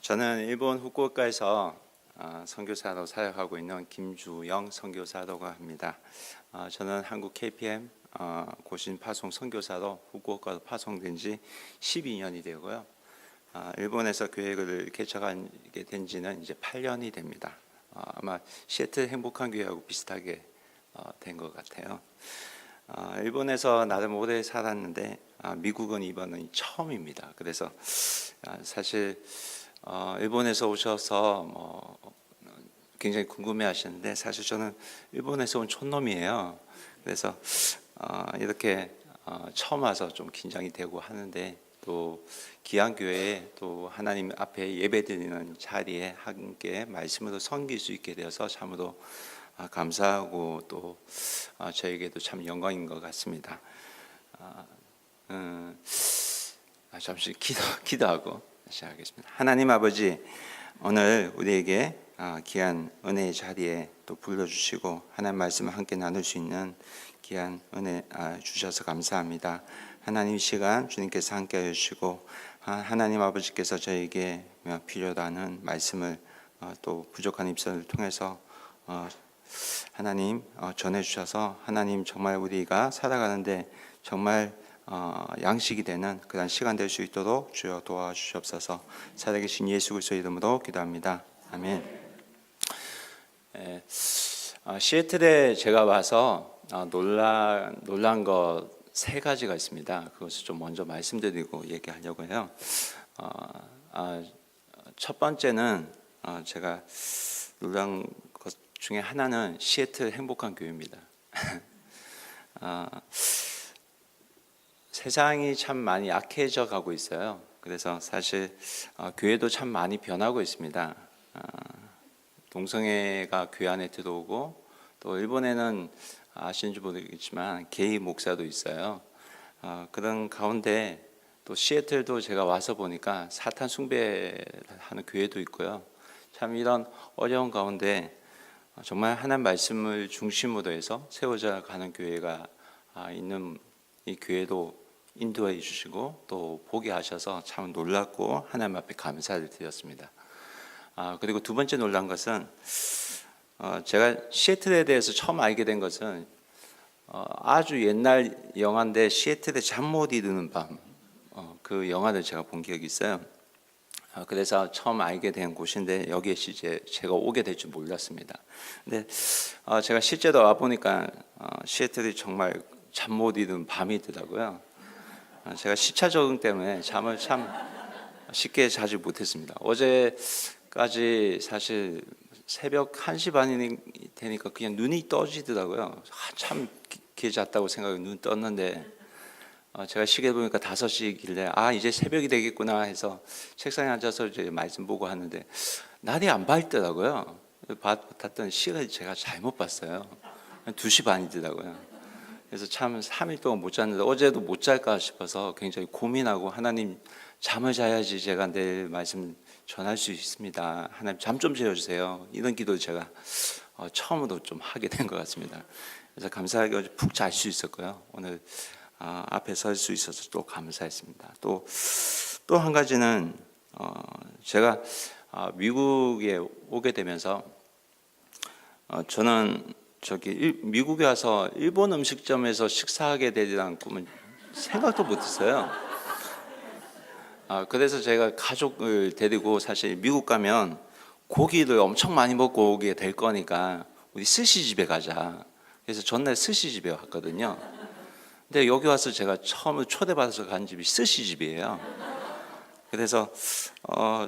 저는 일본 후쿠오카에서 선교사로 사역하고 있는 김주영 선교사라고 합니다. 저는 한국 KPM 고신 파송 선교사로 후쿠오카로 파송된 지 12년이 되고요. 일본에서 교회를 개척하게 된 지는 이제 8년이 됩니다. 아마 시애틀 행복한 교회하고 비슷하게 된 것 같아요. 일본에서 나름 오래 살았는데 미국은 이번은 처음입니다. 그래서 사실 일본에서 오셔서 굉장히 궁금해하시는데 사실 저는 일본에서 온 촌놈이에요. 그래서 이렇게 처음 와서 좀 긴장이 되고 하는데 또 귀한 교회에 또 하나님 앞에 예배드리는 자리에 함께 말씀으로 섬길 수 있게 되어서 참으로 감사하고 또 저에게도 참 영광인 것 같습니다. 잠시 기도하고 시작하겠습니다. 하나님 아버지, 오늘 우리에게 귀한 은혜의 자리에 또 불러주시고 하나님 말씀을 함께 나눌 수 있는 귀한 은혜 주셔서 감사합니다. 하나님 시간 주님께서 함께 해주시고 하나님 아버지께서 저에게 필요하다는 말씀을 또 부족한 입술을 통해서 하나님 전해주셔서 하나님 정말 우리가 살아가는데 정말 양식이 되는 그런 시간 될 수 있도록 주여 도와주시옵소서. 살아계신 예수 그리스도의 이름으로 기도합니다. 아멘. 시애틀에 제가 와서 놀란 것 3가지가 있습니다. 그것을 좀 먼저 말씀드리고 얘기하려고 해요. 첫 번째는 제가 놀란 것 중에 하나는 시애틀 행복한 교회입니다. 세상이 참 많이 약해져 가고 있어요. 그래서 사실 교회도 참 많이 변하고 있습니다. 동성애가 교회 안에 들어오고 또 일본에는 아시는지 모르겠지만 게이 목사도 있어요. 그런 가운데 또 시애틀도 제가 와서 보니까 사탄 숭배하는 교회도 있고요. 참 이런 어려운 가운데 정말 하나님 말씀을 중심으로 해서 세워져 가는 교회가 있는 이 교회도 인도해 주시고 또 보게 하셔서 참 놀랐고 하나님 앞에 감사를 드렸습니다. 그리고 두 번째 놀란 것은 제가 시애틀에 대해서 처음 알게 된 것은 아주 옛날 영화인데 시애틀의 잠 못 이루는 밤, 그 영화를 제가 본 기억이 있어요. 그래서 처음 알게 된 곳인데 여기에 이제 제가 오게 될 줄 몰랐습니다. 근데 제가 실제로 와 보니까 시애틀이 정말 잠 못 이루는 밤이더라고요. 제가 시차 적응 때문에 잠을 참 쉽게 자지 못했습니다. 어제까지 사실 새벽 1시 반이 되니까 그냥 눈이 떠지더라고요. 한참 길게 잤다고 생각하고 눈 떴는데 제가 시계 보니까 5시길래 이제 새벽이 되겠구나 해서 책상에 앉아서 이제 말씀 보고 하는데 날이 안 밝더라고요. 봤더니 시간을 제가 잘못 봤어요. 2시 반이더라고요. 그래서 참 3일 동안 못 잤는데 어제도 못 잘까 싶어서 굉장히 고민하고 하나님 잠을 자야지 제가 내일 말씀 전할 수 있습니다. 하나님 잠 좀 재워주세요. 이런 기도를 제가 처음으로 좀 하게 된 것 같습니다. 그래서 감사하게 어제 푹 잘 수 있었고요. 오늘 앞에 설 수 있어서 또 감사했습니다. 또 한 가지는 제가 미국에 오게 되면서 저는 미국에 와서 일본 음식점에서 식사하게 되리라는 꿈은 생각도 못했어요. 그래서 제가 가족을 데리고 사실 미국 가면 고기를 엄청 많이 먹고 오게 될 거니까 우리 스시집에 가자. 그래서 전날 스시집에 왔거든요. 근데 여기 와서 제가 처음으로 초대받아서 간 집이 스시집이에요. 그래서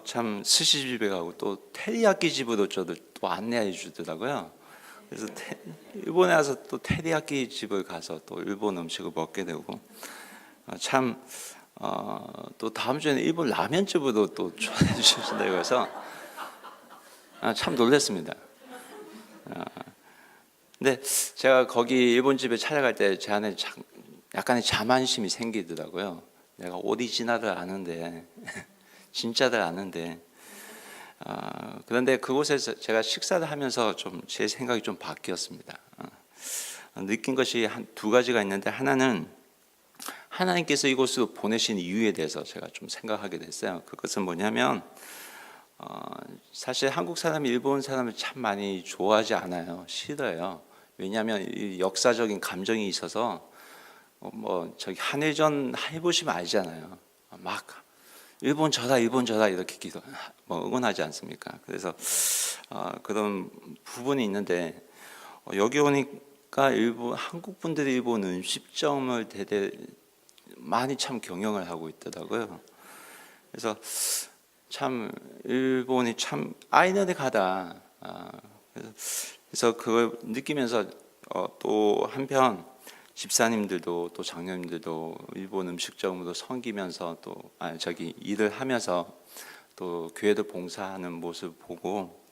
참 스시집에 가고 또 테리야끼 집으로 저도 또 안내해 주더라고요. 그래서 일본에 와서 또 테리야끼 집을 가서 또 일본 음식을 먹게 되고 참 또 다음 주에는 일본 라면집으로 또 초대해 주신다고 해서 참 놀랐습니다. 근데 제가 거기 일본 집에 찾아갈 때 제 안에 약간의 자만심이 생기더라고요. 내가 오리지널을 아는데 진짜를 아는데 그런데 그곳에서 제가 식사를 하면서 좀 제 생각이 좀 바뀌었습니다. 느낀 것이 2가지가 있는데 하나는 하나님께서 이곳으로 보내신 이유에 대해서 제가 좀 생각하게 됐어요. 그것은 뭐냐면 사실 한국 사람이 일본 사람을 참 많이 좋아하지 않아요. 싫어요. 왜냐하면 이 역사적인 감정이 있어서 뭐 저기 한일전 해보시면 알잖아요. 막 일본 져라 일본 져라 이렇게 뭐 응원하지 않습니까? 그래서 그런 부분이 있는데 여기 오니까 일본 한국 분들이 일본 음식점을 대대 많이 참 경영을 하고 있더라고요. 그래서 참 일본이 참 아이러니하다. 그래서 그걸 느끼면서 또 한편 집사님들도 또 장로님들도 일본 음식점으로 섬기면서 또 일을 하면서 또 교회도 봉사하는 모습 보고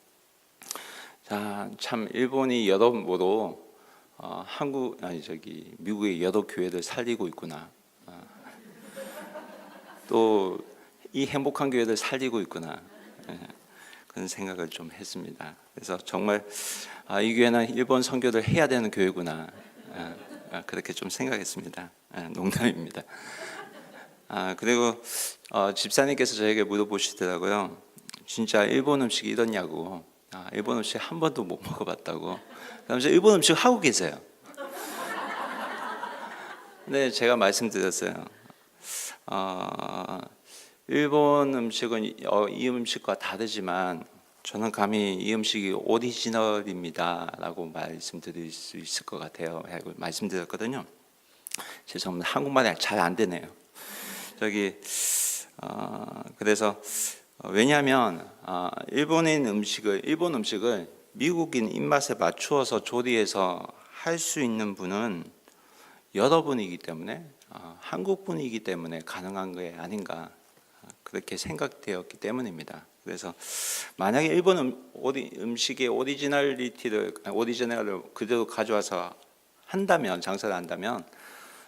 참 일본이 여러모로 미국의 여러 교회를 살리고 있구나. 또 이 행복한 교회를 살리고 있구나. 그런 생각을 좀 했습니다. 그래서 정말 이 교회는 일본 선교를 해야 되는 교회구나. 그렇게 좀 생각했습니다. 농담입니다. 그리고 집사님께서 저에게 물어보시더라고요. 진짜 일본 음식이 이렇냐고. 일본 음식 한 번도 못 먹어봤다고. 그러면서 일본 음식 하고 계세요. 네, 제가 말씀드렸어요. 일본 음식은 이 음식과 다르지만 저는 감히 이 음식이 오리지널입니다 라고 말씀드릴 수 있을 것 같아요. 말씀드렸거든요. 죄송합니다. 한국말이 잘 안 되네요. 그래서 왜냐하면 일본 음식을 미국인 입맛에 맞추어서 조리해서 할 수 있는 분은 여러분이기 때문에 한국 분이기 때문에 가능한 게 아닌가 그렇게 생각되었기 때문입니다. 그래서 만약에 일본 음식의 오리지널을 그대로 가져와서 장사를 한다면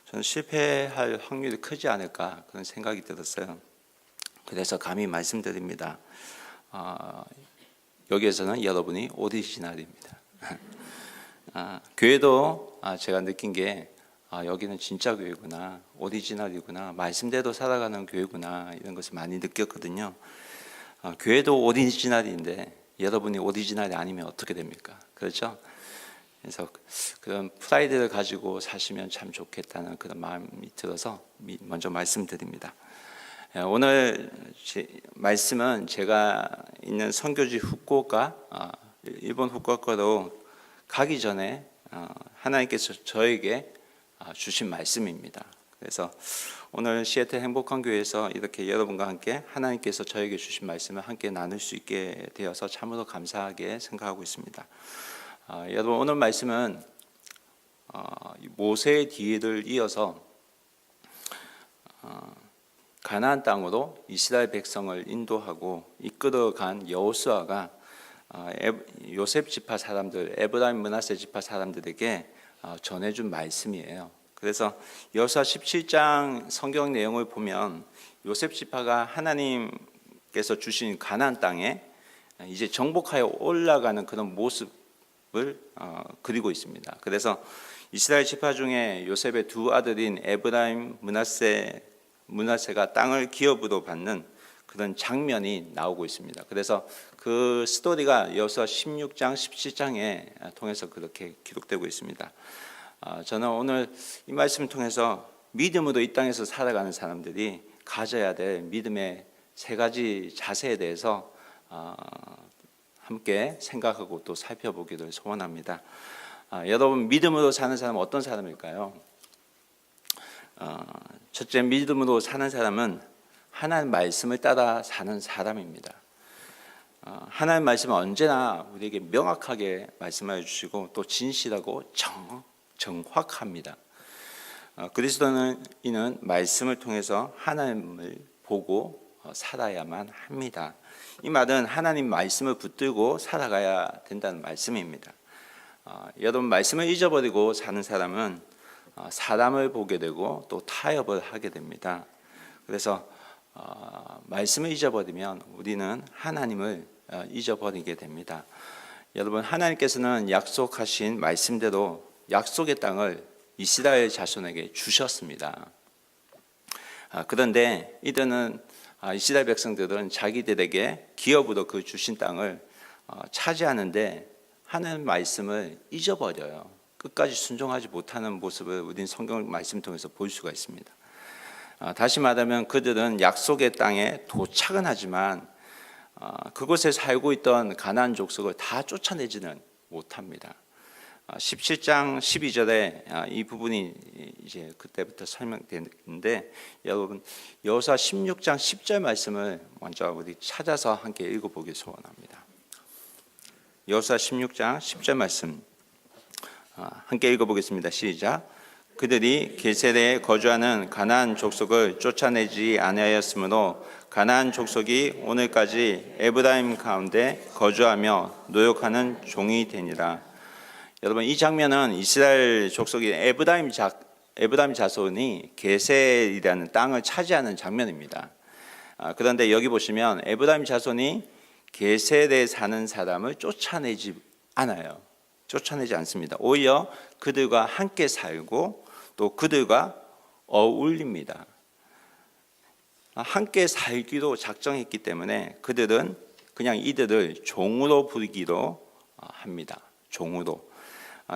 저는 실패할 확률이 크지 않을까 그런 생각이 들었어요. 그래서 감히 말씀드립니다. 여기에서는 여러분이 오리지널입니다. 교회도 제가 느낀 게 여기는 진짜 교회구나, 오리지널이구나, 말씀대로 살아가는 교회구나 이런 것을 많이 느꼈거든요. 교회도 오리지널인데 여러분이 오리지널이 아니면 어떻게 됩니까? 그렇죠? 그래서 그런 프라이드를 가지고 사시면 참 좋겠다는 그런 마음이 들어서 먼저 말씀드립니다. 오늘 말씀은 제가 있는 선교지 후쿠오카, 일본 후쿠오카로 가기 전에 하나님께서 저에게 주신 말씀입니다. 그래서 오늘 시애틀 행복한 교회에서 이렇게 여러분과 함께 하나님께서 저에게 주신 말씀을 함께 나눌 수 있게 되어서 참으로 감사하게 생각하고 있습니다. 여러분 오늘 말씀은 모세의 뒤를 이어서 가나안 땅으로 이스라엘 백성을 인도하고 이끌어간 여호수아가 요셉 지파 사람들, 에브라임 므낫세 지파 사람들에게 전해준 말씀이에요. 그래서 여호수아 17장 성경 내용을 보면 요셉 지파가 하나님께서 주신 가나안 땅에 이제 정복하여 올라가는 그런 모습을 그리고 있습니다. 그래서 이스라엘 지파 중에 요셉의 두 아들인 에브라임 므낫세가 땅을 기업으로 받는 그런 장면이 나오고 있습니다. 그래서 그 스토리가 여호수아 16장, 17장에 통해서 그렇게 기록되고 있습니다. 저는 오늘 이 말씀을 통해서 믿음으로 이 땅에서 살아가는 사람들이 가져야 될 믿음의 세 가지 자세에 대해서 함께 생각하고 또 살펴보기를 소원합니다. 여러분 믿음으로 사는 사람은 어떤 사람일까요? 첫째, 믿음으로 사는 사람은 하나님 말씀을 따라 사는 사람입니다. 하나님 말씀은 언제나 우리에게 명확하게 말씀해 주시고 또 진실하고 정확합니다. 그리스도인은 말씀을 통해서 하나님을 보고 살아야만 합니다. 이 말은 하나님 말씀을 붙들고 살아가야 된다는 말씀입니다. 여러분 말씀을 잊어버리고 사는 사람은 사람을 보게 되고 또 타협을 하게 됩니다. 그래서 말씀을 잊어버리면 우리는 하나님을 잊어버리게 됩니다. 여러분 하나님께서는 약속하신 말씀대로 약속의 땅을 이스라엘 자손에게 주셨습니다. 그런데 이들은 이스라엘 백성들은 자기들에게 기업으로 그 주신 땅을 차지하는데 하는 말씀을 잊어버려요. 끝까지 순종하지 못하는 모습을 우리는 성경 말씀 통해서 볼 수가 있습니다. 다시 말하면 그들은 약속의 땅에 도착은 하지만 그곳에 살고 있던 가나안 족속을 다 쫓아내지는 못합니다. 17장 12절에 이 부분이 이제 그때부터 설명되는데, 여러분 여호수아 16장 10절 말씀을 먼저 우리 찾아서 함께 읽어보길 소원합니다. 여호수아 16장 10절 말씀 함께 읽어보겠습니다. 시작. 그들이 게셀에 거주하는 가나안 족속을 쫓아내지 아니하였으므로 가나안 족속이 오늘까지 에브라임 가운데 거주하며 노역하는 종이 되니라. 여러분, 이 장면은 이스라엘 족속이 에브라임 자손이 게셀이라는 땅을 차지하는 장면입니다. 그런데 여기 보시면 에브라임 자손이 게셀에 사는 사람을 쫓아내지 않아요. 쫓아내지 않습니다. 오히려 그들과 함께 살고 또 그들과 어울립니다. 함께 살기로 작정했기 때문에 그들은 그냥 이들을 종으로 부르기로 합니다. 종으로.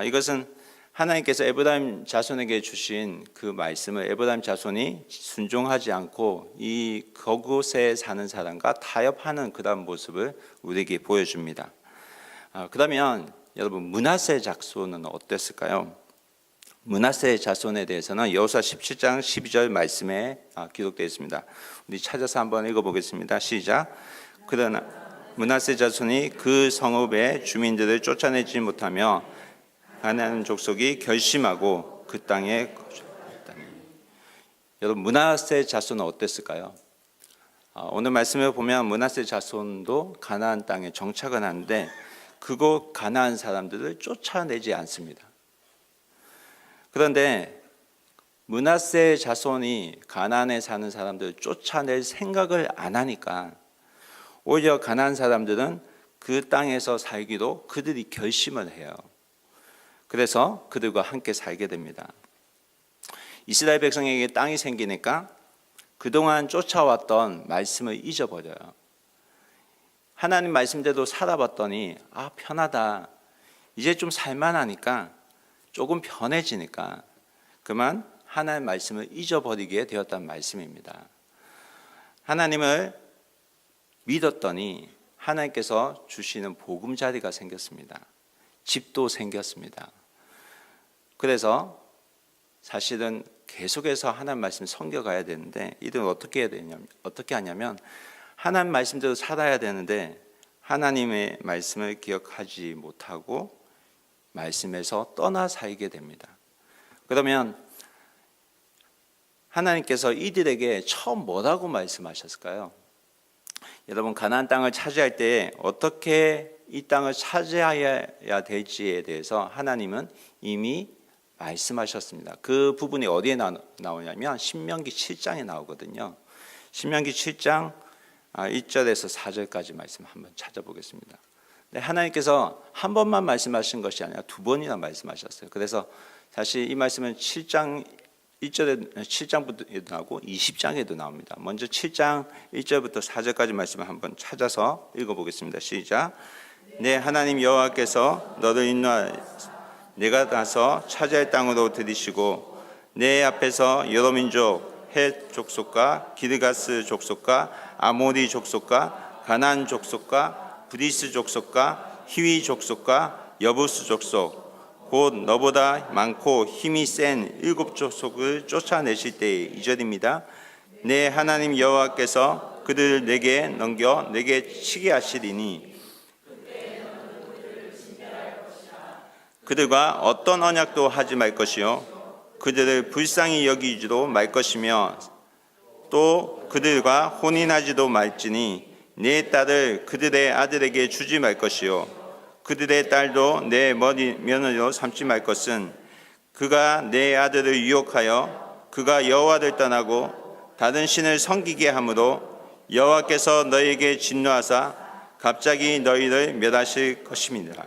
이것은 하나님께서 에브라임 자손에게 주신 그 말씀을 에브라임 자손이 순종하지 않고 이 그곳에 사는 사람과 타협하는 그런 모습을 우리에게 보여줍니다. 그러면 여러분, 므낫세 자손은 어땠을까요? 므낫세 자손에 대해서는 여호수아 17장 12절 말씀에 기록되어 있습니다. 우리 찾아서 한번 읽어보겠습니다. 시작. 그러나 므낫세 자손이 그 성읍의 주민들을 쫓아내지 못하며 가나안 족속이 결심하고 그 땅에 거주하였다니. 여러분, 므낫세 자손은 어땠을까요? 오늘 말씀을 보면 므낫세 자손도 가나안 땅에 정착은 하는데 그곳 가나안 사람들을 쫓아내지 않습니다. 그런데 므낫세 자손이 가나안에 사는 사람들을 쫓아낼 생각을 안 하니까 오히려 가나안 사람들은 그 땅에서 살기로 그들이 결심을 해요. 그래서 그들과 함께 살게 됩니다. 이스라엘 백성에게 땅이 생기니까 그동안 쫓아왔던 말씀을 잊어버려요. 하나님 말씀대로 살아봤더니 편하다. 이제 좀 살만하니까 조금 편해지니까 그만 하나님 말씀을 잊어버리게 되었다는 말씀입니다. 하나님을 믿었더니 하나님께서 주시는 보금자리가 생겼습니다. 집도 생겼습니다. 그래서 사실은 계속해서 하나님 말씀 섬겨가야 되는데 이들은 어떻게 하냐면 하나님 말씀대로 살아야 되는데 하나님의 말씀을 기억하지 못하고 말씀에서 떠나 살게 됩니다. 그러면 하나님께서 이들에게 처음 뭐라고 말씀하셨을까요? 여러분, 가나안 땅을 차지할 때 어떻게 이 땅을 차지해야 될지에 대해서 하나님은 이미 말씀하셨습니다. 그 부분이 어디에 나오냐면 신명기 7장에 나오거든요. 신명기 7장 1절에서 4절까지 말씀 한번 찾아보겠습니다. 하나님께서 한 번만 말씀하신 것이 아니라 두 번이나 말씀하셨어요. 그래서 사실 이 말씀은 7장 7장부터 나오고 20장에도 나옵니다. 먼저 7장 1절부터 4절까지 말씀을 한번 찾아서 읽어보겠습니다. 시작. 내 하나님 여호와께서 너를 인도하여 내가 가서 차지할 땅으로 들이시고 내 앞에서 여러 민족 헷 족속과 기르가스 족속과 아모리 족속과 가나안 족속과 브리스 족속과 히위 족속과 여부스 족속 곧 너보다 많고 힘이 센 7 족속을 쫓아내실 때의 2절입니다. 내 하나님 여호와께서 그들을 내게 넘겨 내게 치게 하시리니 그들과 어떤 언약도 하지 말 것이요 그들을 불쌍히 여기지도 말 것이며 또 그들과 혼인하지도 말지니 내 딸을 그들의 아들에게 주지 말 것이요 그들의 딸도 내 며느리로 삼지 말 것은 그가 내 아들을 유혹하여 그가 여호와를 떠나고 다른 신을 섬기게 함으로 여호와께서 너희에게 진노하사 갑자기 너희를 멸하실 것임이니라.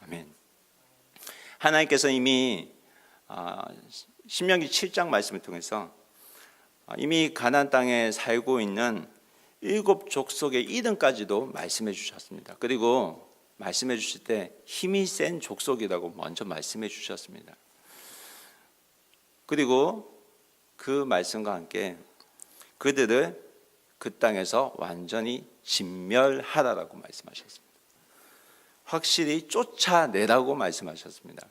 아멘. 하나님께서 이미 신명기 7장 말씀을 통해서 이미 가나안 땅에 살고 있는 7족속의 이름까지도 말씀해 주셨습니다. 그리고 말씀해 주실 때 힘이 센 족속이라고 먼저 말씀해 주셨습니다. 그리고 그 말씀과 함께 그들을 그 땅에서 완전히 진멸하라라고 말씀하셨습니다. 확실히 쫓아내라고 말씀하셨습니다.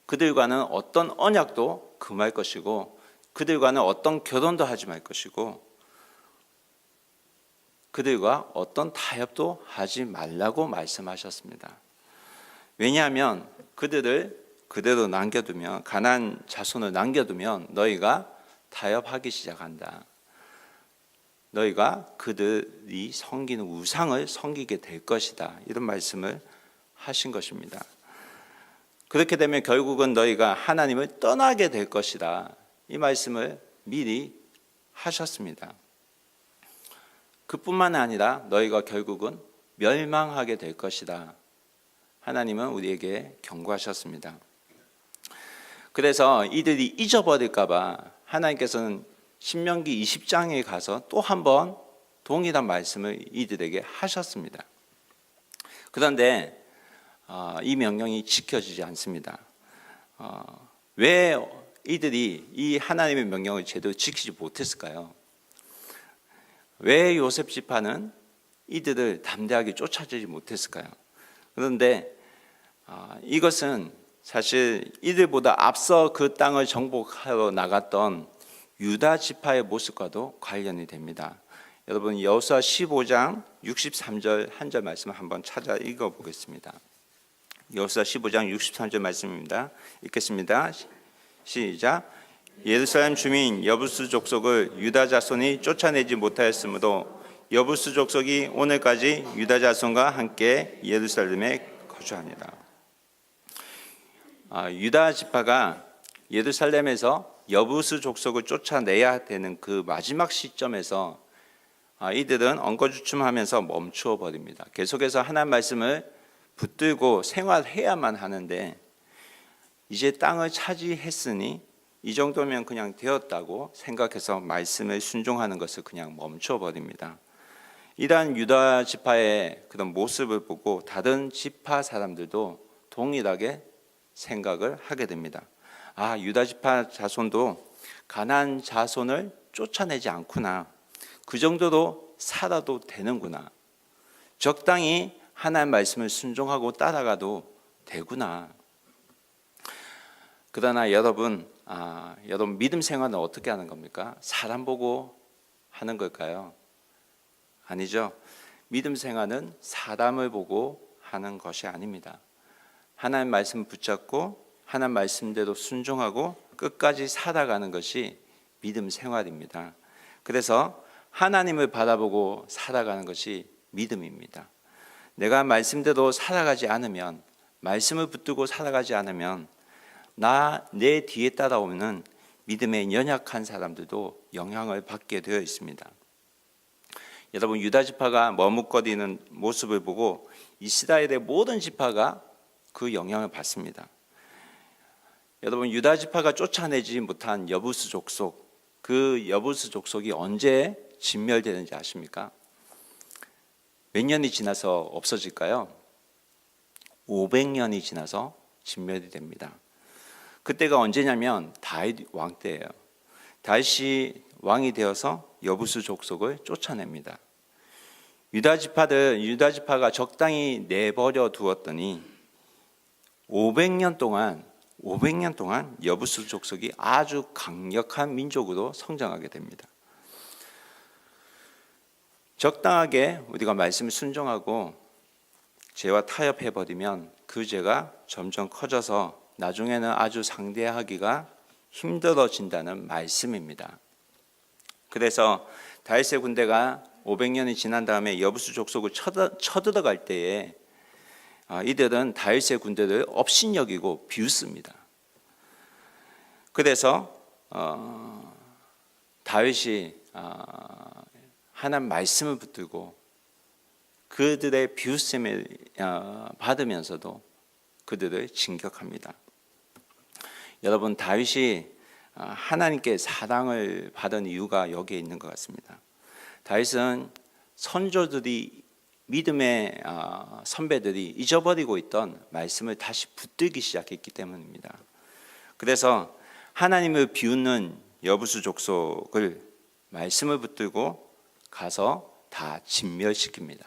그들과는 어떤 언약도 금할 것이고 그들과는 어떤 결혼도 하지 말 것이고 그들과 어떤 타협도 하지 말라고 말씀하셨습니다. 왜냐하면 그들을 그대로 남겨두면, 가나안 자손을 남겨두면 너희가 타협하기 시작한다. 너희가 그들이 섬기는 우상을 섬기게 될 것이다. 이런 말씀을 하신 것입니다. 그렇게 되면 결국은 너희가 하나님을 떠나게 될 것이다. 이 말씀을 미리 하셨습니다. 그뿐만 아니라 너희가 결국은 멸망하게 될 것이다. 하나님은 우리에게 경고하셨습니다. 그래서 이들이 잊어버릴까 봐 하나님께서는 신명기 20장에 가서 또 한 번 동일한 말씀을 이들에게 하셨습니다. 그런데 이 명령이 지켜지지 않습니다. 왜 이들이 이 하나님의 명령을 제대로 지키지 못했을까요? 왜 요셉 지파는 이들을 담대하게 쫓아주지 못했을까요? 그런데 이것은 사실 이들보다 앞서 그 땅을 정복하러 나갔던 유다 지파의 모습과도 관련이 됩니다. 여러분 여호수아 15장 63절 한 절 말씀을 한번 찾아 읽어보겠습니다. 여호수아 15장 63절 말씀입니다. 읽겠습니다. 시작. 예루살렘 주민 여부스 족속을 유다 자손이 쫓아내지 못하였으므로 여부스 족속이 오늘까지 유다 자손과 함께 예루살렘에 거주하니라. 유다 지파가 예루살렘에서 여부스 족속을 쫓아내야 되는 그 마지막 시점에서 이들은 엉거주춤하면서 멈추어 버립니다. 계속해서 하나님 말씀을 붙들고 생활해야만 하는데 이제 땅을 차지했으니 이 정도면 그냥 되었다고 생각해서 말씀을 순종하는 것을 그냥 멈춰 버립니다. 이러한 유다 지파의 그런 모습을 보고 다른 지파 사람들도 동일하게 생각을 하게 됩니다. 유다 지파 자손도 가나안 자손을 쫓아내지 않구나. 그 정도로 살아도 되는구나. 적당히 하나님의 말씀을 순종하고 따라가도 되구나. 그러나 여러분 믿음 생활은 어떻게 하는 겁니까? 사람 보고 하는 걸까요? 아니죠. 믿음 생활은 사람을 보고 하는 것이 아닙니다. 하나님 말씀을 붙잡고 하나님 말씀대로 순종하고 끝까지 살아가는 것이 믿음 생활입니다. 그래서 하나님을 바라보고 살아가는 것이 믿음입니다. 내가 말씀대로 살아가지 않으면, 말씀을 붙들고 살아가지 않으면 내 뒤에 따라오는 믿음에 연약한 사람들도 영향을 받게 되어 있습니다. 여러분 유다 지파가 머뭇거리는 모습을 보고 이스라엘의 모든 지파가 그 영향을 받습니다. 여러분 유다 지파가 쫓아내지 못한 여부스 족속, 그 여부스 족속이 언제 진멸되는지 아십니까? 몇 년이 지나서 없어질까요? 500년이 지나서 진멸이 됩니다. 그때가 언제냐면 다윗 왕 때예요. 다윗이 왕이 되어서 여부스 족속을 쫓아냅니다. 유다 지파가 적당히 내버려 두었더니 500년 동안 여부스 족속이 아주 강력한 민족으로 성장하게 됩니다. 적당하게 우리가 말씀을 순종하고 죄와 타협해버리면 그 죄가 점점 커져서 나중에는 아주 상대하기가 힘들어진다는 말씀입니다. 그래서 다윗의 군대가 500년이 지난 다음에 여부스 족속을 쳐들어갈 때에 이들은 다윗의 군대를 업신여기고 비웃습니다. 그래서 다윗이 하나님 말씀을 붙들고 그들의 비웃음을 받으면서도 그들을 진격합니다. 여러분 다윗이 하나님께 사랑을 받은 이유가 여기에 있는 것 같습니다. 다윗은 선조들이 믿음의 선배들이 잊어버리고 있던 말씀을 다시 붙들기 시작했기 때문입니다. 그래서 하나님을 비웃는 여부수 족속을 말씀을 붙들고 가서 다 진멸시킵니다.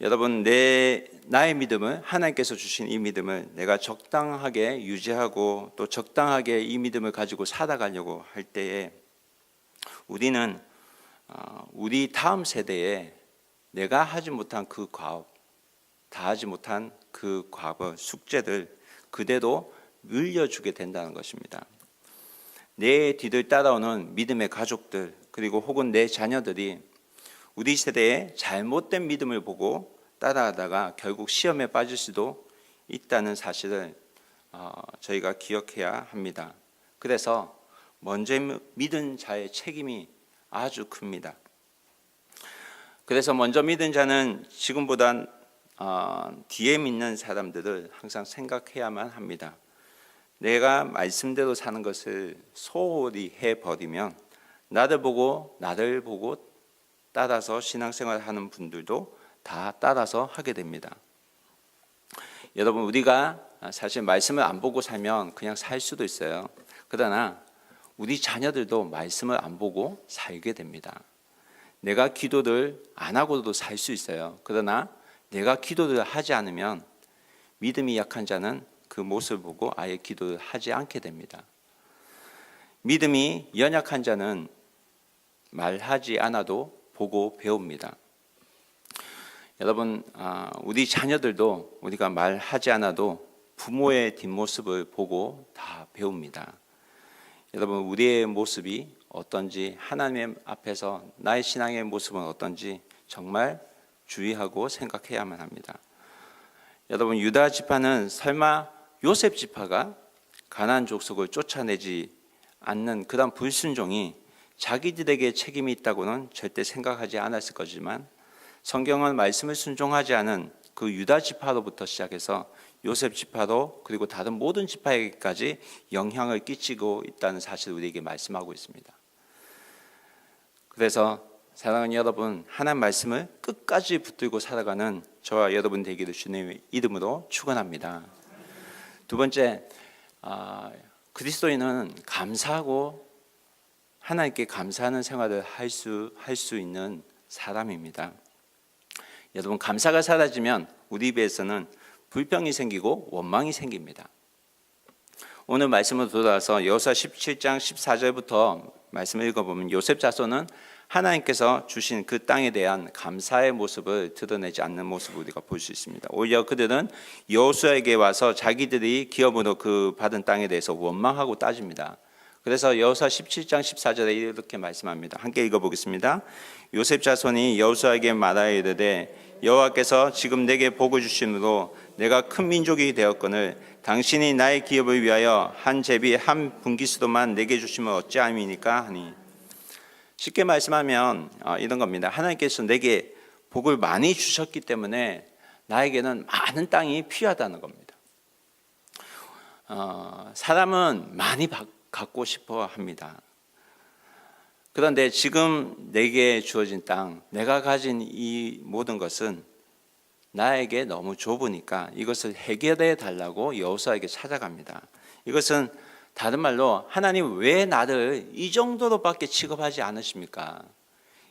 여러분, 나의 믿음을, 하나님께서 주신 이 믿음을 내가 적당하게 유지하고 또 적당하게 이 믿음을 가지고 살아가려고 할 때에 우리는 우리 다음 세대에 내가 하지 못한 그 과업, 다 하지 못한 그 과거, 숙제들 그대로 물려주게 된다는 것입니다. 내 뒤를 따라오는 믿음의 가족들 그리고 혹은 내 자녀들이 우리 세대의 잘못된 믿음을 보고 따라하다가 결국 시험에 빠질 수도 있다는 사실을 저희가 기억해야 합니다. 그래서 먼저 믿은 자의 책임이 아주 큽니다. 그래서 먼저 믿은 자는 지금보다 뒤에 믿는 사람들을 항상 생각해야만 합니다. 내가 말씀대로 사는 것을 소홀히 해버리면 나를 보고 따라서 신앙생활을 하는 분들도 다 따라서 하게 됩니다. 여러분, 우리가 사실 말씀을 안 보고 살면 그냥 살 수도 있어요. 그러나 우리 자녀들도 말씀을 안 보고 살게 됩니다. 내가 기도를 안 하고도 살 수 있어요. 그러나 내가 기도를 하지 않으면 믿음이 약한 자는 그 모습을 보고 아예 기도를 하지 않게 됩니다. 믿음이 연약한 자는 말하지 않아도 보고 배웁니다. 여러분, 우리 자녀들도 우리가 말하지 않아도 부모의 뒷모습을 보고 다 배웁니다. 여러분, 우리의 모습이 어떤지, 하나님 앞에서 나의 신앙의 모습은 어떤지 정말 주의하고 생각해야만 합니다. 여러분, 유다 지파는 설마 요셉 지파가 가나안 족속을 쫓아내지 않는 그런 불순종이 자기들에게 책임이 있다고는 절대 생각하지 않았을 거지만 성경은 말씀을 순종하지 않은 그 유다 지파로부터 시작해서 요셉 지파로 그리고 다른 모든 지파에게까지 영향을 끼치고 있다는 사실을 우리에게 말씀하고 있습니다. 그래서 사랑하는 여러분, 하나님 말씀을 끝까지 붙들고 살아가는 저와 여러분 되기를 주님의 이름으로 축원합니다. 두 번째, 그리스도인은 감사하고 하나님께 감사하는 생활을 할 수 있는 사람입니다. 여러분, 감사가 사라지면 우리 입에서는 불평이 생기고 원망이 생깁니다. 오늘 말씀으로 돌아와서 여호수아 17장 14절부터 말씀을 읽어보면 요셉 자손은 하나님께서 주신 그 땅에 대한 감사의 모습을 드러내지 않는 모습을 우리가 볼 수 있습니다. 오히려 그들은 여호수아에게 와서 자기들이 기업으로 그 받은 땅에 대해서 원망하고 따집니다. 그래서 여호수아 17장 14절에 이렇게 말씀합니다. 함께 읽어보겠습니다. 요셉 자손이 여호수아에게 말하여 이르되 여호와께서 지금 내게 복을 주심으로 내가 큰 민족이 되었거늘 당신이 나의 기업을 위하여 한 제비 한 분깃으로만 내게 주시면 어찌함이니까 하니. 쉽게 말씀하면 이런 겁니다. 하나님께서 내게 복을 많이 주셨기 때문에 나에게는 많은 땅이 필요하다는 겁니다. 사람은 많이 갖고 싶어 합니다. 그런데 지금 내게 주어진 땅, 내가 가진 이 모든 것은 나에게 너무 좁으니까 이것을 해결해 달라고 여호수아에게 찾아갑니다. 이것은 다른 말로 하나님 왜 나를 이 정도로밖에 취급하지 않으십니까?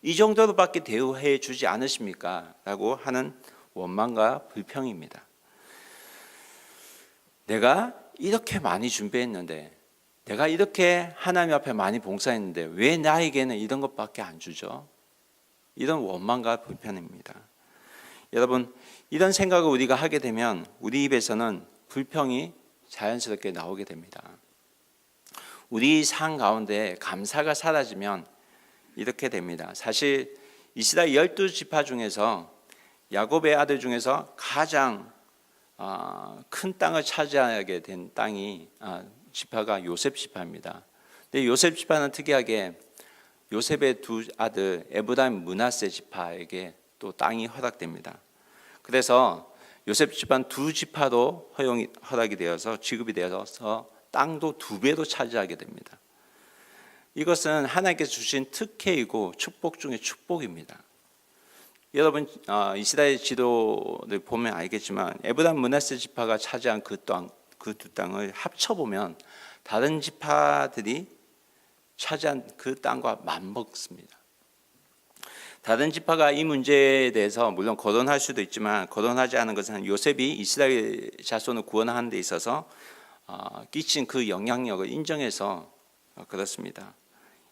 이 정도로밖에 대우해 주지 않으십니까? 라고 하는 원망과 불평입니다. 내가 이렇게 많이 준비했는데, 내가 이렇게 하나님 앞에 많이 봉사했는데 왜 나에게는 이런 것밖에 안 주죠? 이런 원망과 불평입니다. 여러분, 이런 생각을 우리가 하게 되면 우리 입에서는 불평이 자연스럽게 나오게 됩니다. 우리 삶 가운데 감사가 사라지면 이렇게 됩니다. 사실 이스라엘 12지파 중에서 야곱의 아들 중에서 가장 큰 땅을 차지하게 된 지파가 요셉 지파입니다. 근데 요셉 지파는 특이하게 요셉의 두 아들 에브라임 므낫세 지파에게 또 땅이 허락됩니다. 그래서 요셉 집안 두 지파도 허락이 되어서 지급이 되어서 땅도 2배도 차지하게 됩니다. 이것은 하나님께서 주신 특혜이고 축복 중에 축복입니다. 여러분 이스라엘 지도를 보면 알겠지만 에브라임 므낫세 지파가 차지한 그 두 땅을 합쳐보면 다른 지파들이 차지한 그 땅과 맞먹습니다. 다른 지파가 이 문제에 대해서 물론 거론할 수도 있지만 거론하지 않은 것은 요셉이 이스라엘 자손을 구원하는 데 있어서 끼친 그 영향력을 인정해서 그렇습니다.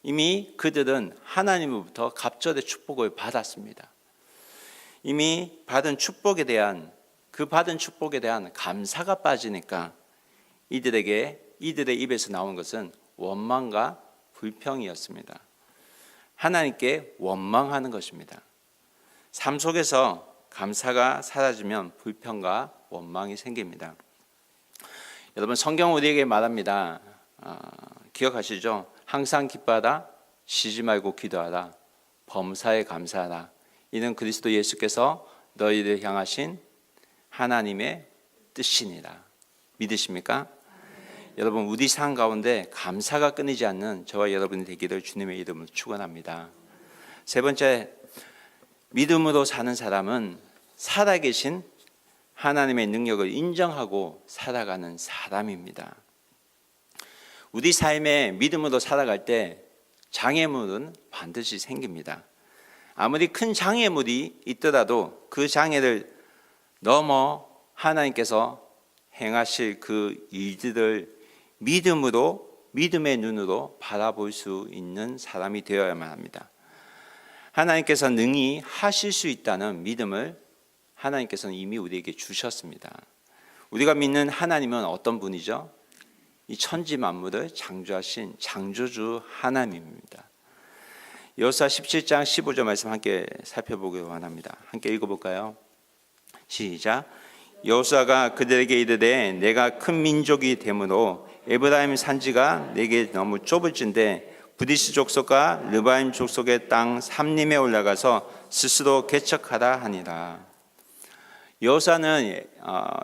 이미 그들은 하나님으로부터 갑절의 축복을 받았습니다. 이미 받은 축복에 대한 감사가 빠지니까 이들의 입에서 나온 것은 원망과 불평이었습니다. 하나님께 원망하는 것입니다. 삶 속에서 감사가 사라지면 불평과 원망이 생깁니다. 여러분 성경 우리에게 말합니다. 기억하시죠? 항상 기뻐하라, 쉬지 말고 기도하라, 범사에 감사하라. 이는 그리스도 예수께서 너희를 향하신 하나님의 뜻이니라. 믿으십니까? 여러분 우리 삶 가운데 감사가 끊이지 않는 저와 여러분이 되기를 주님의 이름으로 축원합니다. 세 번째, 믿음으로 사는 사람은 살아계신 하나님의 능력을 인정하고 살아가는 사람입니다. 우리 삶에 믿음으로 살아갈 때 장애물은 반드시 생깁니다. 아무리 큰 장애물이 있더라도 그 장애를 넘어 하나님께서 행하실 그 일들을 믿음의 눈으로 바라볼 수 있는 사람이 되어야만 합니다. 하나님께서 능히 하실 수 있다는 믿음을 하나님께서는 이미 우리에게 주셨습니다. 우리가 믿는 하나님은 어떤 분이죠? 이 천지 만물을 창조하신 창조주 하나님입니다. 여호수아 17장 15절 말씀 함께 살펴보기 원합니다. 함께 읽어볼까요? 시작. 여호수아가 그들에게 이르되 내가 큰 민족이 되므로 에브라임 산지가 내게 너무 좁을진데 브디스 족속과 르바임 족속의 땅 삼림에 올라가서 스스로 개척하라 하니라. 여호수아는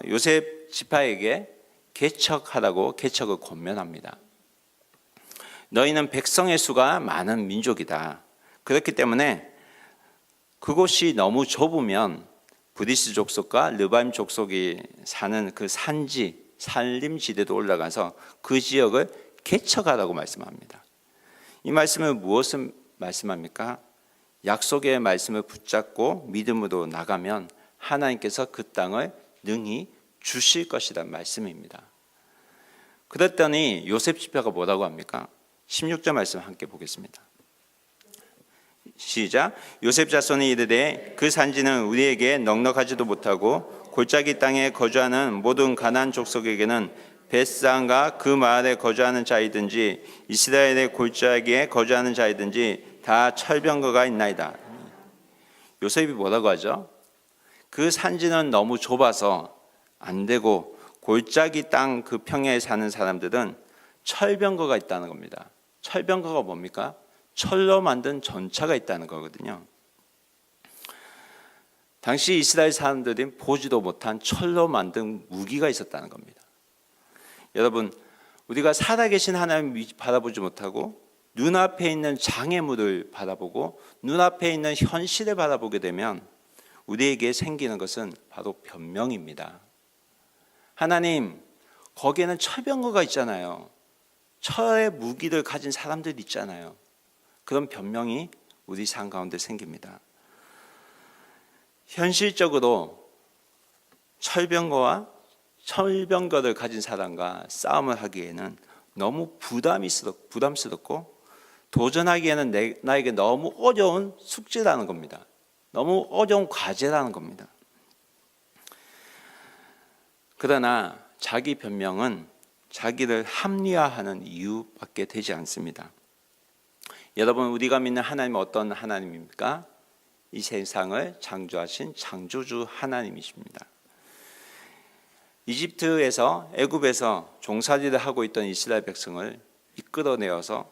요셉 지파에게 개척하라고 개척을 권면합니다. 너희는 백성의 수가 많은 민족이다. 그렇기 때문에 그곳이 너무 좁으면 브디스 족속과 르바임 족속이 사는 그 산지 산림지대도 올라가서 그 지역을 개척하라고 말씀합니다. 이 말씀은 무엇을 말씀합니까? 약속의 말씀을 붙잡고 믿음으로 나가면 하나님께서 그 땅을 능히 주실 것이라는 말씀입니다. 그랬더니 요셉 지파가 뭐라고 합니까? 16절 말씀 함께 보겠습니다. 시작. 요셉 자손이 이르되 그 산지는 우리에게 넉넉하지도 못하고 골짜기 땅에 거주하는 모든 가나안 족속에게는 벳산과 그 마을에 거주하는 자이든지 이스라엘의 골짜기에 거주하는 자이든지 다 철병거가 있나이다. 요셉이 뭐라고 하죠? 그 산지는 너무 좁아서 안 되고 골짜기 땅 그 평야에 사는 사람들은 철병거가 있다는 겁니다. 철병거가 뭡니까? 철로 만든 전차가 있다는 거거든요. 당시 이스라엘 사람들이 보지도 못한 철로 만든 무기가 있었다는 겁니다. 여러분, 우리가 살아계신 하나님을 바라보지 못하고 눈앞에 있는 장애물을 바라보고 눈앞에 있는 현실을 바라보게 되면 우리에게 생기는 것은 바로 변명입니다. 하나님, 거기에는 철병거가 있잖아요. 철의 무기를 가진 사람들이 있잖아요. 그런 변명이 우리 삶 가운데 생깁니다. 현실적으로 철병거를 가진 사람과 싸움을 하기에는 너무 부담스럽고 도전하기에는 나에게 너무 어려운 숙제라는 겁니다. 너무 어려운 과제라는 겁니다. 그러나 자기 변명은 자기를 합리화하는 이유밖에 되지 않습니다. 여러분, 우리가 믿는 하나님은 어떤 하나님입니까? 이 세상을 창조하신 창조주 하나님이십니다. 이집트에서 애굽에서 종살이를 하고 있던 이스라엘 백성을 이끌어내어서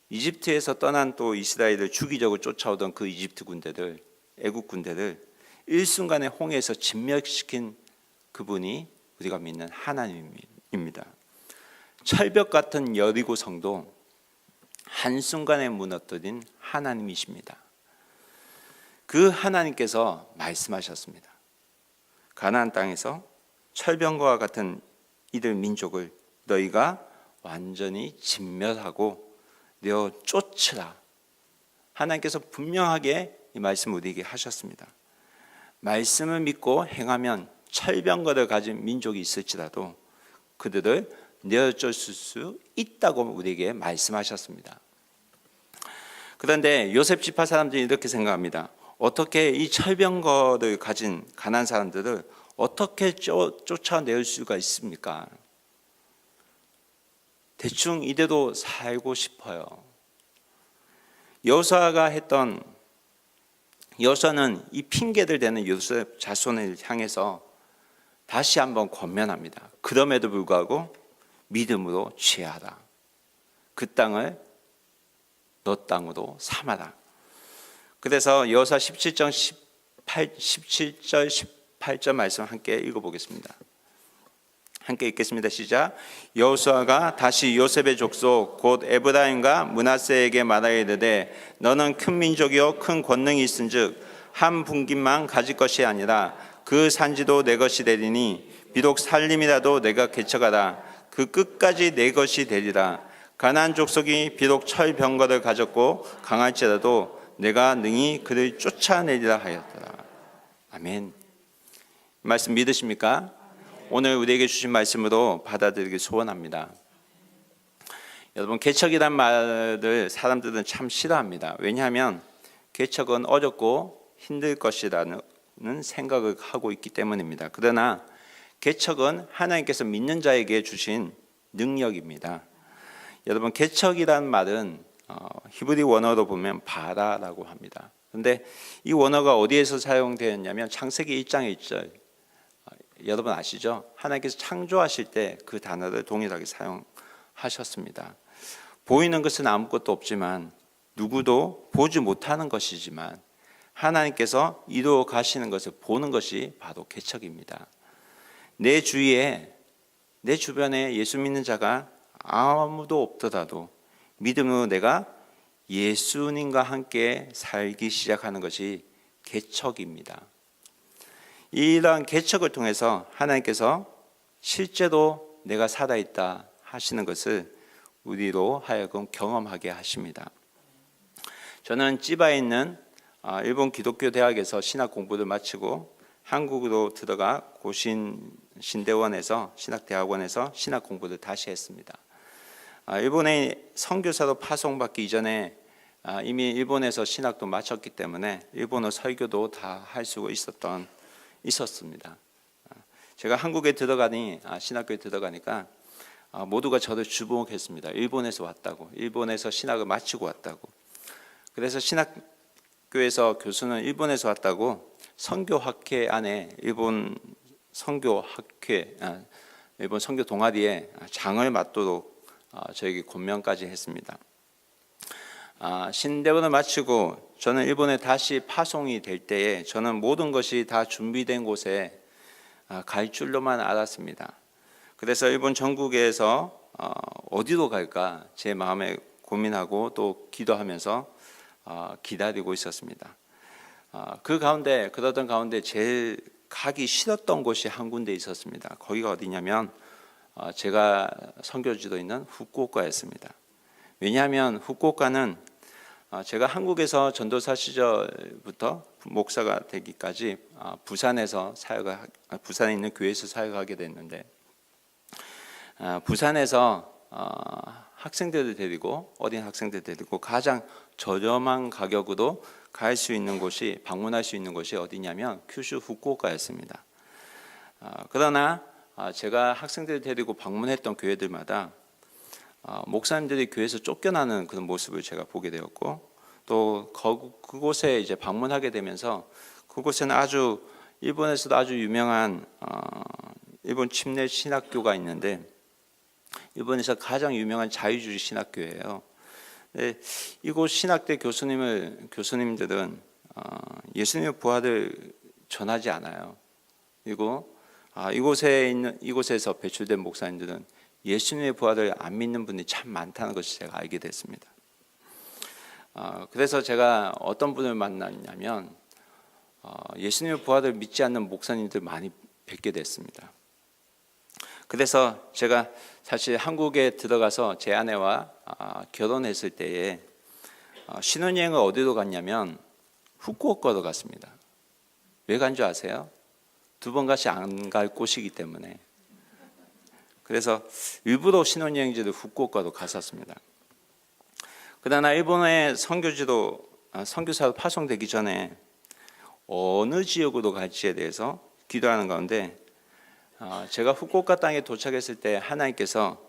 이집트에서 떠난 또 이스라엘을 주기적으로 쫓아오던 그 이집트 군대들, 애굽 군대를 일순간에 홍해에서 진멸시킨 그분이 우리가 믿는 하나님입니다. 철벽 같은 여리고 성도 한순간에 무너뜨린 하나님이십니다. 그 하나님께서 말씀하셨습니다. 가나안 땅에서 철병과 같은 이들 민족을 너희가 완전히 진멸하고 내어 쫓으라. 하나님께서 분명하게 이 말씀을 우리에게 하셨습니다. 말씀을 믿고 행하면 철병거를 가진 민족이 있을지라도 그들을 내어쫓을 수 있다고 우리에게 말씀하셨습니다. 그런데 요셉 지파 사람들이 이렇게 생각합니다. 어떻게 이 철병거를 가진 가난한 사람들을 어떻게 쫓아낼 수가 있습니까? 대충 이대로 살고 싶어요. 여호수아는 이 핑계를 대는 요셉 자손을 향해서 다시 한번 권면합니다. 그럼에도 불구하고 믿음으로 취하라. 그 땅을 너 땅으로 삼아라. 그래서 여호수아 17절 18절 말씀 함께 읽어보겠습니다. 함께 읽겠습니다. 시작. 여호수아가 다시 요셉의 족속 곧 에브라임과 므낫세에게 말하여 이르되 너는 큰 민족이요 큰 권능이 있은즉 한 분깃만 가질 것이 아니라 그 산지도 내 것이 되리니 비록 살림이라도 내가 개척하라. 그 끝까지 내 것이 되리라. 가나안 족속이 비록 철병거를 가졌고 강할지라도 내가 능히 그를 쫓아내리라 하였더라. 아멘. 말씀 믿으십니까? 오늘 우리에게 주신 말씀으로 받아들이기 소원합니다. 여러분, 개척이란 말을 사람들은 참 싫어합니다. 왜냐하면 개척은 어렵고 힘들 것이라는 생각을 하고 있기 때문입니다. 그러나 개척은 하나님께서 믿는 자에게 주신 능력입니다. 여러분, 개척이란 말은 히브리 원어로 보면 바라라고 합니다. 그런데 이 원어가 어디에서 사용되었냐면 창세기 1장에 있죠. 여러분 아시죠? 하나님께서 창조하실 때 그 단어를 동일하게 사용하셨습니다. 보이는 것은 아무것도 없지만 누구도 보지 못하는 것이지만 하나님께서 이루어 가시는 것을 보는 것이 바로 개척입니다. 내 주위에, 내 주변에 예수 믿는 자가 아무도 없더라도 믿음으로 내가 예수님과 함께 살기 시작하는 것이 개척입니다. 이러한 개척을 통해서 하나님께서 실제로 내가 살아있다 하시는 것을 우리로 하여금 경험하게 하십니다. 저는 찌바에 있는 일본 기독교 대학에서 신학 공부를 마치고 한국으로 들어가 고신 신대원에서 신학대학원에서 신학 공부를 다시 했습니다. 일본에 선교사로 파송받기 이전에 이미 일본에서 신학도 마쳤기 때문에 일본어 설교도 다 할 수 있었습니다. 제가 한국에 신학교에 들어가니까 모두가 저를 주목했습니다. 일본에서 왔다고, 일본에서 신학을 마치고 왔다고. 그래서 신학교에서 교수는 일본에서 왔다고 선교학회 안에 일본 선교 동아리에 장을 맡도록 저에게 권면까지 했습니다. 신대원을 마치고 저는 일본에 다시 파송이 될 때에 저는 모든 것이 다 준비된 곳에 갈 줄로만 알았습니다. 그래서 일본 전국에서 어디로 갈까 제 마음에 고민하고 또 기도하면서 기다리고 있었습니다. 그러던 가운데 제일 가기 싫었던 곳이 한 군데 있었습니다. 거기가 어디냐면 제가 선교지도 있는 후쿠오카였습니다. 왜냐하면 후쿠오카는 제가 한국에서 전도사 시절부터 목사가 되기까지 부산에 있는 교회에서 사역하게 됐는데 부산에서 학생들을 데리고 어린 학생들 데리고 가장 저렴한 가격으로 갈 수 있는 곳이 방문할 수 있는 곳이 어디냐면 큐슈 후쿠오카였습니다. 그러나 제가 학생들을 데리고 방문했던 교회들마다 목사님들이 교회에서 쫓겨나는 그런 모습을 제가 보게 되었고 또 그곳에 이제 방문하게 되면서 그곳에는 일본에서도 아주 유명한 일본 침례 신학교가 있는데 일본에서 가장 유명한 자유주의 신학교예요. 이곳 신학대 교수님들은 예수님의 부활을 전하지 않아요. 그리고 이곳에서 배출된 목사님들은 예수님의 부활을 안 믿는 분이 참 많다는 것을 제가 알게 됐습니다. 그래서 제가 어떤 분을 만났냐면 예수님의 부활을 믿지 않는 목사님들 많이 뵙게 됐습니다. 그래서 제가 사실 한국에 들어가서 제 아내와 결혼했을 때에 신혼여행을 어디로 갔냐면 후쿠오카로 갔습니다. 왜 간 줄 아세요? 두 번 같이 안 갈 곳이기 때문에. 그래서 일부러 신혼여행지를 후쿠오카로 갔었습니다. 그러나 일본의 선교사로 파송되기 전에 어느 지역으로 갈지에 대해서 기도하는 가운데 제가 후쿠오카 땅에 도착했을 때 하나님께서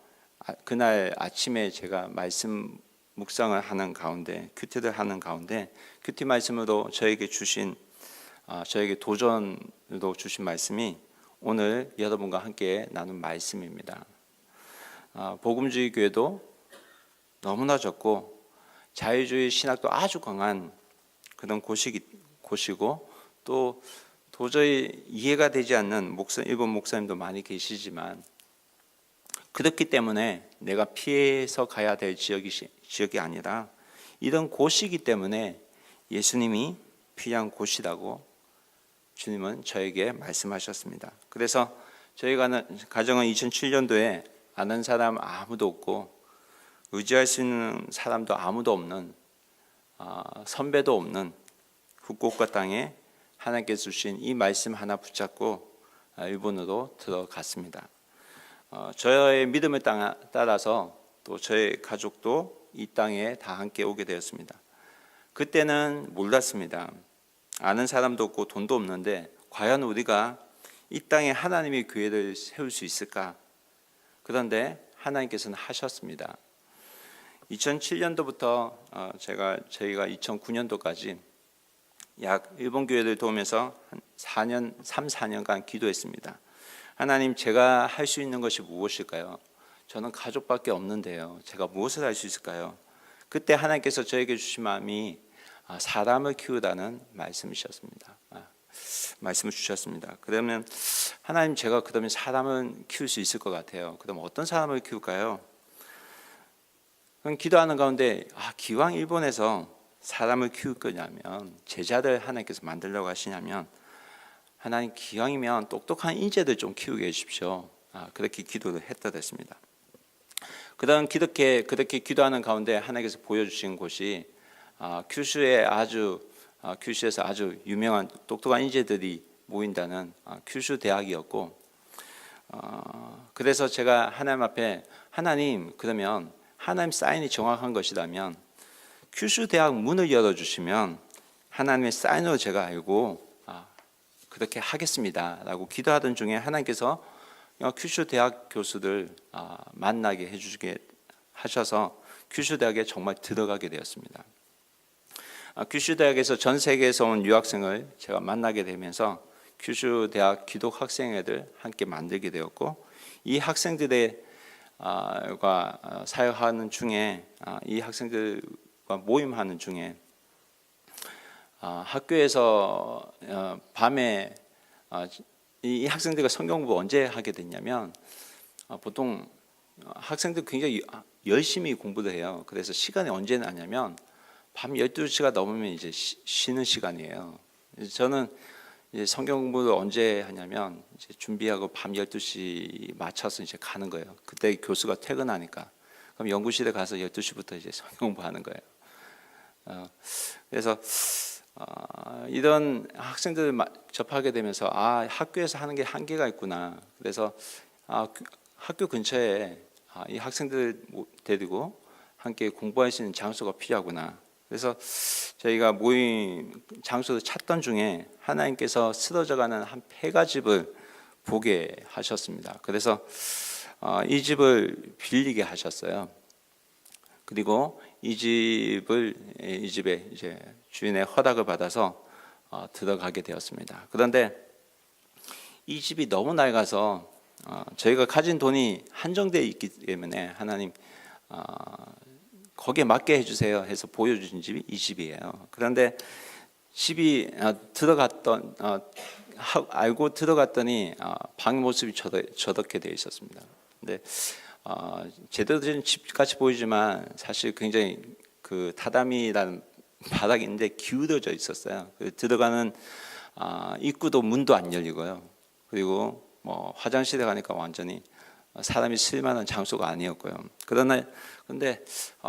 그날 아침에 제가 말씀 묵상을 하는 가운데 큐티를 하는 가운데 큐티 말씀으로 저에게 도전으로 주신 말씀이 오늘 여러분과 함께 나눈 말씀입니다. 복음주의 교회도 너무나 적고 자유주의 신학도 아주 강한 그런 곳이고 또 도저히 이해가 되지 않는 일본 목사님도 많이 계시지만 그렇기 때문에 내가 피해서 가야 될 지역이 아니라 이런 곳이기 때문에 예수님이 필요한 곳이라고 주님은 저에게 말씀하셨습니다. 그래서 저희가 가정은 2007년도에 아는 사람 아무도 없고 의지할 수 있는 사람도 아무도 없는 선배도 없는 후쿠오카 땅에 하나님께서 주신 이 말씀 하나 붙잡고 일본으로 들어갔습니다. 저의 믿음을 따라서 또 저의 가족도 이 땅에 다 함께 오게 되었습니다. 그때는 몰랐습니다. 아는 사람도 없고 돈도 없는데 과연 우리가 이 땅에 하나님의 교회를 세울 수 있을까? 그런데 하나님께서는 하셨습니다. 2007년도부터 저희가 2009년도까지 약 일본 교회를 도우면서 4년간 기도했습니다. 하나님, 제가 할 수 있는 것이 무엇일까요? 저는 가족밖에 없는데요. 제가 무엇을 할 수 있을까요? 그때 하나님께서 저에게 주신 마음이 사람을 키우라는 말씀을 주셨습니다. 그러면 하나님, 제가 그러면 사람을 키울 수 있을 것 같아요. 그럼 어떤 사람을 키울까요? 그럼 기도하는 가운데 기왕 일본에서 사람을 키울 거냐면 제자들 하나님께서 만들려고 하시냐면 하나님 기왕이면 똑똑한 인재들 좀 키우게 해주십시오. 그렇게 기도를 했더랬습니다. 그렇게 기도하는 가운데 하나님께서 보여주신 곳이 큐슈에서 아주 유명한 똑똑한 인재들이 모인다는 큐슈 대학이었고, 그래서 제가 하나님 앞에 하나님, 그러면 하나님 사인이 정확한 것이라면 큐슈 대학 문을 열어주시면 하나님의 사인으로 제가 알고 그렇게 하겠습니다라고 기도하던 중에 하나님께서 큐슈 대학 교수들 만나게 해주게 하셔서 큐슈 대학에 정말 들어가게 되었습니다. 큐슈 대학에서 전 세계에서 온 유학생을 제가 만나게 되면서 큐슈 대학 기독 학생회를 함께 만들게 되었고, 이 학생들과 사역하는 중에 이 학생들과 모임하는 중에 학교에서 밤에 이 학생들과 성경 공부 언제 하게 됐냐면 보통 학생들 굉장히 열심히 공부를 해요. 그래서 시간이 언제 나냐면 밤 12시가 넘으면 이제 쉬는 시간이에요. 저는 이제 성경 공부를 언제 하냐면 이제 준비하고 밤 12시 맞춰서 이제 가는 거예요. 그때 교수가 퇴근하니까. 그럼 연구실에 가서 12시부터 이제 성경 공부하는 거예요. 그래서 이런 학생들을 접하게 되면서 학교에서 하는 게 한계가 있구나. 그래서 학교 근처에 이 학생들 데리고 함께 공부할 수 있는 장소가 필요하구나. 그래서 저희가 모임 장소를 찾던 중에 하나님께서 쓰러져가는 한 폐가집을 보게 하셨습니다. 그래서 이 집을 빌리게 하셨어요. 그리고 이 집에 이제 주인의 허락을 받아서 들어가게 되었습니다. 그런데 이 집이 너무 낡아서 저희가 가진 돈이 한정되어 있기 때문에 하나님 거기에 맞게 해주세요 해서 보여주신 집이 이 집이에요. 그런데 집이 알고 들어갔더니 방 모습이 저렇게 되어 있었습니다. 근데 제대로 된 집같이 보이지만 사실 굉장히 그 타다미라는 바닥이 있는데 기울어져 있었어요. 들어가는 입구도 문도 안 열리고요. 그리고 뭐 화장실에 가니까 완전히 사람이 쓸 만한 장소가 아니었고요. 근데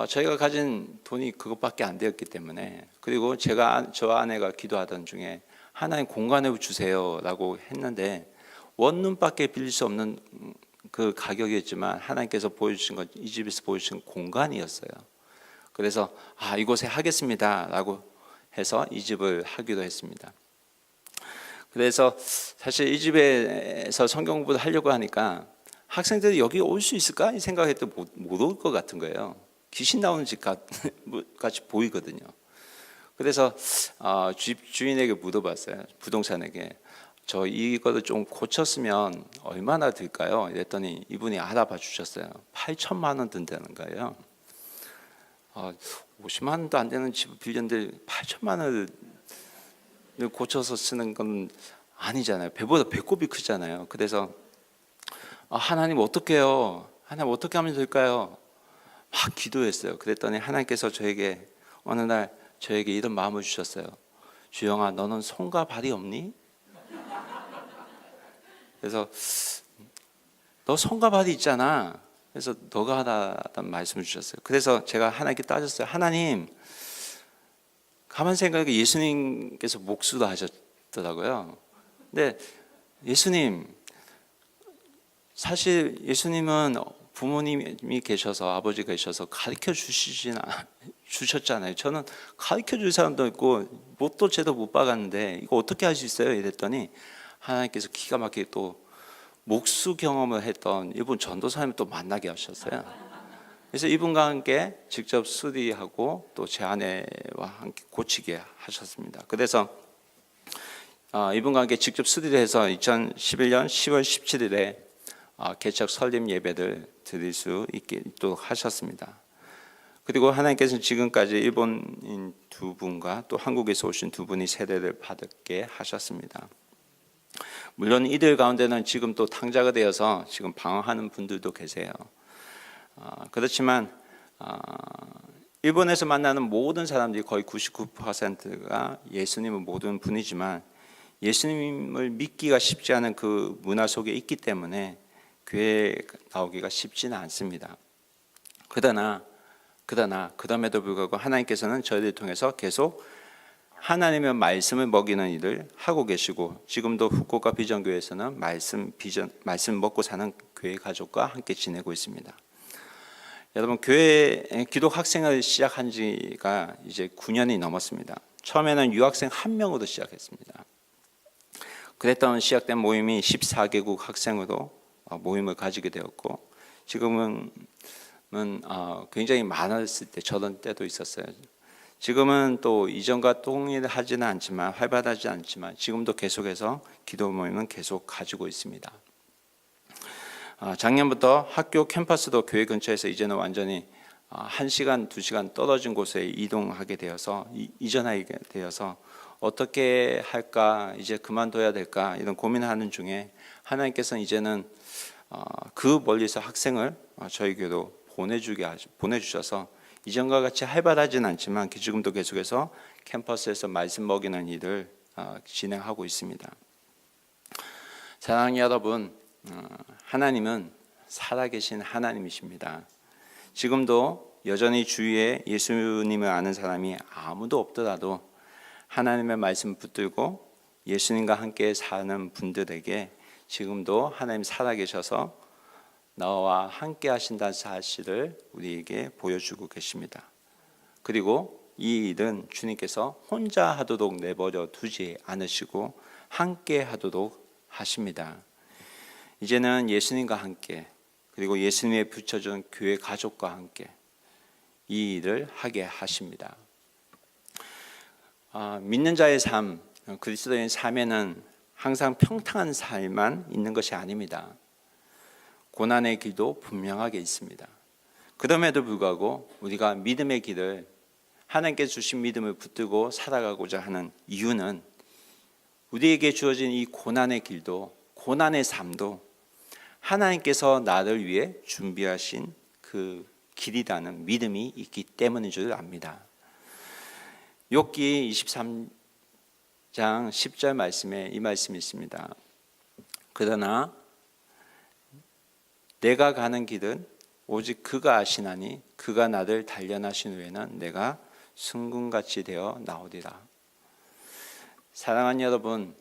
저희가 가진 돈이 그것밖에 안 되었기 때문에, 그리고 저 아내가 기도하던 중에 하나님 공간을 주세요라고 했는데 원룸밖에 빌릴 수 없는 그 가격이었지만 하나님께서 보여주신 건 이 집에서 보여주신 공간이었어요. 그래서 이곳에 하겠습니다라고 해서 이 집을 하기로 했습니다. 그래서 사실 이 집에서 성경 공부를 하려고 하니까 학생들이 여기 올 수 있을까 이 생각해도 못 올 것 같은 거예요. 귀신 나오는 집 같이 보이거든요. 그래서 집 주인에게 물어봤어요. 부동산에게. 저 이거를 좀 고쳤으면 얼마나 들까요? 이랬더니 이분이 알아봐 주셨어요. 8천만 원 든다는 거예요. 50만 원도 안 되는 집을 빌렸는데 8천만 원을 고쳐서 쓰는 건 아니잖아요. 배보다 배꼽이 크잖아요. 그래서 하나님 어떻게요? 하나님 어떻게 하면 될까요? 막 기도했어요. 그랬더니 하나님께서 저에게 어느 날 저에게 이런 마음을 주셨어요. 주영아, 너는 손과 발이 없니? 그래서 너 손과 발이 있잖아. 그래서 너가 하라는 말씀을 주셨어요. 그래서 제가 하나님께 따졌어요. 하나님, 가만 생각해 예수님께서 목수도 하셨더라고요. 근데 예수님, 사실 예수님은 부모님이 계셔서 아버지가 계셔서 가르쳐 주셨잖아요. 저는 가르쳐 줄 사람도 있고 못도 제대로 못 박았는데 이거 어떻게 할 수 있어요? 이랬더니 하나님께서 기가 막히게 또 목수 경험을 했던 이분 전도사님을 또 만나게 하셨어요. 그래서 이분과 함께 직접 수리하고 또 제 아내와 함께 고치게 하셨습니다. 그래서 이분과 함께 직접 수리를 해서 2011년 10월 17일에 개척 설립 예배를 드릴 수 있도록 하셨습니다. 그리고 하나님께서는 지금까지 일본인 두 분과 또 한국에서 오신 두 분이 세례를 받게 하셨습니다. 물론 이들 가운데는 지금 또 탕자가 되어서 지금 방황하는 분들도 계세요. 그렇지만 일본에서 만나는 모든 사람들이 거의 99%가 예수님을 모르는 분이지만 예수님을 믿기가 쉽지 않은 그 문화 속에 있기 때문에 교회에 나오기가 쉽지는 않습니다. 그럼에도 불구하고 하나님께서는 저희를 통해서 계속 하나님의 말씀을 먹이는 일을 하고 계시고, 지금도 후쿠오카 비전교회에서는 말씀 먹고 사는 교회 가족과 함께 지내고 있습니다. 여러분, 교회 기독 학생을 시작한 지가 이제 9년이 넘었습니다. 처음에는 유학생 한 명으로 시작했습니다. 그랬던 시작된 모임이 14개국 학생으로 모임을 가지게 되었고, 지금은 굉장히 많았을 때 저런 때도 있었어요. 지금은 또 이전과 동일하지는 않지만 활발하지 않지만 지금도 계속해서 기도 모임은 계속 가지고 있습니다. 작년부터 학교 캠퍼스도 교회 근처에서 이제는 완전히 1시간, 2시간 떨어진 곳에 이동하게 되어서 이전하게 되어서 어떻게 할까, 이제 그만둬야 될까 이런 고민하는 중에 하나님께서는 이제는 그 멀리서 학생을 저희 교회로 보내주셔서 이전과 같이 활발하지는 않지만 지금도 계속해서 캠퍼스에서 말씀 먹이는 일을 진행하고 있습니다. 사랑하는 여러분, 하나님은 살아계신 하나님이십니다. 지금도 여전히 주위에 예수님을 아는 사람이 아무도 없더라도 하나님의 말씀을 붙들고 예수님과 함께 사는 분들에게 지금도 하나님 살아계셔서 나와 함께 하신다는 사실을 우리에게 보여주고 계십니다. 그리고 이 일은 주님께서 혼자 하도록 내버려 두지 않으시고 함께 하도록 하십니다. 이제는 예수님과 함께, 그리고 예수님의 붙여준 교회 가족과 함께 이 일을 하게 하십니다. 믿는 자의 삶, 그리스도인 삶에는 항상 평탄한 삶만 있는 것이 아닙니다. 고난의 길도 분명하게 있습니다. 그럼에도 불구하고 우리가 믿음의 길을, 하나님께 주신 믿음을 붙들고 살아가고자 하는 이유는 우리에게 주어진 이 고난의 길도, 고난의 삶도 하나님께서 나를 위해 준비하신 그 길이라는 믿음이 있기 때문인 줄 압니다. 욥기 23장 10절 말씀에 이 말씀이 있습니다. 그러나 내가 가는 길은 오직 그가 아시나니 그가 나를 단련하신 후에는 내가 승군같이 되어 나오리라. 사랑하는 여러분,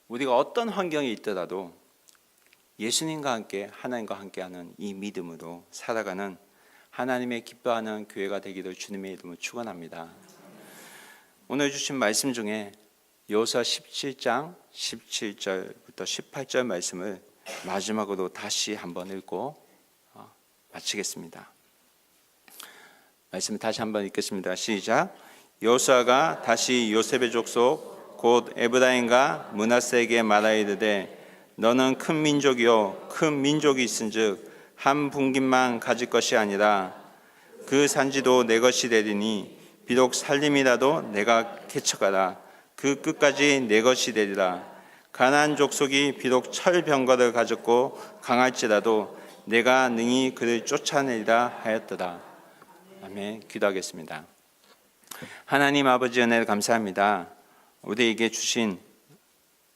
우리가 어떤 환경에 있더라도 예수님과 함께 하나님과 함께하는 이 믿음으로 살아가는 하나님의 기뻐하는 교회가 되기를 주님의 이름으로 축원합니다. 오늘 주신 말씀 중에 여호수아 17장 17절부터 18절 말씀을 마지막으로 다시 한번 읽고 마치겠습니다. 말씀 다시 한번 읽겠습니다. 시작. 여호수아가 다시 요셉의 족속 곧 에브라임과 므낫세에게 말하이르되 너는 큰 민족이요 큰 민족이 있은즉 한 분깃만 가질 것이 아니라 그 산지도 내 것이 되리니 비록 살림이라도 내가 개척하라 그 끝까지 내 것이 되리라. 가나안 족속이 비록 철병거를 가졌고 강할지라도 내가 능히 그를 쫓아내리라 하였더라. 아멘. 기도하겠습니다. 하나님 아버지 은혜를 감사합니다. 우리에게 주신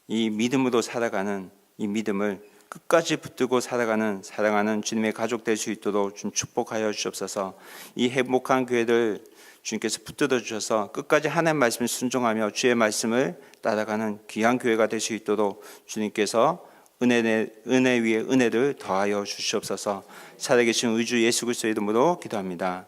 이 믿음으로 살아가는 이 믿음을 끝까지 붙들고 살아가는 사랑하는 주님의 가족 될 수 있도록 좀 축복하여 주옵소서. 이 행복한 교회를 주님께서 붙들어 주셔서 끝까지 하나님의 말씀을 순종하며 주의 말씀을 따라가는 귀한 교회가 될 수 있도록 주님께서 은혜 위에 은혜를 더하여 주시옵소서. 살아계신 의주 예수 그리스도의 이름으로 기도합니다.